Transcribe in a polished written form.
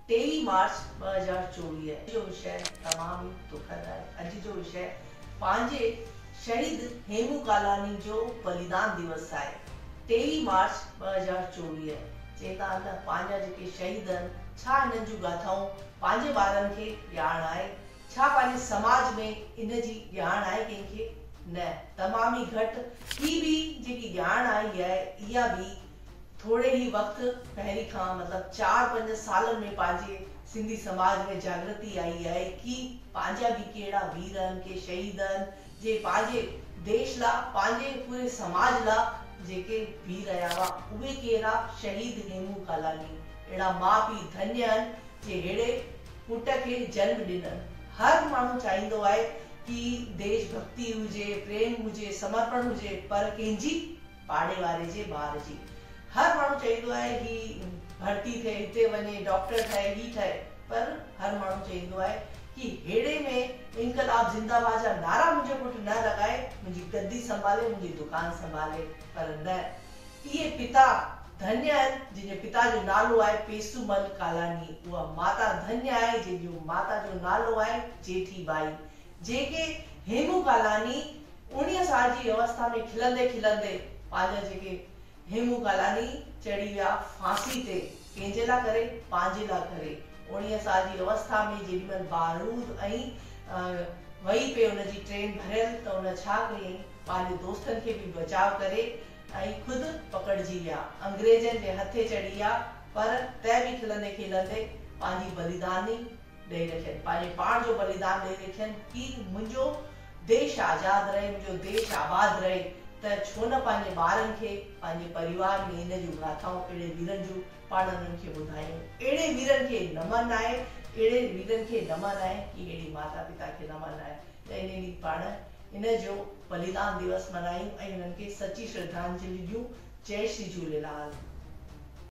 23 मार्च 2024 जो विषय तमाम ही दुखद है। अज जो विषय पांजे शहीद हेमू कालानी जो बलिदान दिवस है। 23 मार्च 2024 चेता न पांजा जेके शहीद छा इन्हनि जूं गाथाऊं पांजे ॿारनि खे ॼाण आहे, छा पंहिंजे समाज में इन जी ॼाण आहे कंहिंखे न। तमाम ही घटि ही भी जेकी ॼाण आई है इहा भी थोड़े ही वक्त पहिरीं खां मतलब 4-5 सालन में पांजे सिंधी समाज में जागृति आई है कि पांजा भी केड़ा वीरन के शहीदन जे पांजे देश ला पांजे पूरे समाज ला जेके भी रहा हुआ उहे केड़ा शहीद हेमू कालानी एड़ा मां पी धन्य जे हेड़े पुट के जन्म दिनन। हर मानू चाहिंदो है कि देशभक्ति हुजे, प्रेम हुजे, समर्पण हुजे, पर केंजी पाड़े वारे जे बार जी। हर मानू चाहिंदो है कि भर्ती थे हिते वने डॉक्टर थे ही थे, पर हर मानू चाहिंदो है कि हेड़े में इनकलाब जिंदाबाद जा नारा मुझे पुट न लगाए, मुझी गद्दी संभाले, मुझी दुकान संभाले, पर न। ये पिता धन्य है जिनके पिता जो नालो है पेसूमल कालानी, उहा माता धन्य है जिनजो माता जो नालो है जेठी बाई। जेके हेमू कालानी 19 साल की अवस्था में खिलंदे खिलंदे पांजा जेके हेमू कालानी चढ़ी विया फांसी ते, कंहिंजे ला करे पांजे ला करे। 19 साल की अवस्था में जेॾीमहिल बारूद ऐं वही पे उनजी ट्रेन भरियल त उन छा कयई पंहिंजे दोस्तनि खे भी बचाव करे ऐं खुद पकड़जी विया, अंग्रेजन जे हथे चढ़ी विया, पर तै भी खिलंदे खिलंदे पंहिंजी बलिदानी ॾेई रखियनि, पंहिंजे पाण जो बलिदान ॾेई रखियनि कि मुंहिंजो देश आज़ाद रहे, मुंहिंजो देश आबाद रहे, त छो न पंहिंजे ॿारनि खे पंहिंजे परिवार में इन जूं गाथाऊं अहिड़े वीरनि जूं पाण उन्हनि खे ॿुधायूं। अहिड़े वीरनि खे नमन आहे, अहिड़े वीरनि खे नमन आहे कि अहिड़ी माता पिता खे नमन आहे। त इन ॾींहुं पाण इन जो बलिदान दिवस मल्हायूं ऐं उन्हनि खे सची श्रद्धांजलि ॾियूं। जय श्री झूलेलाल।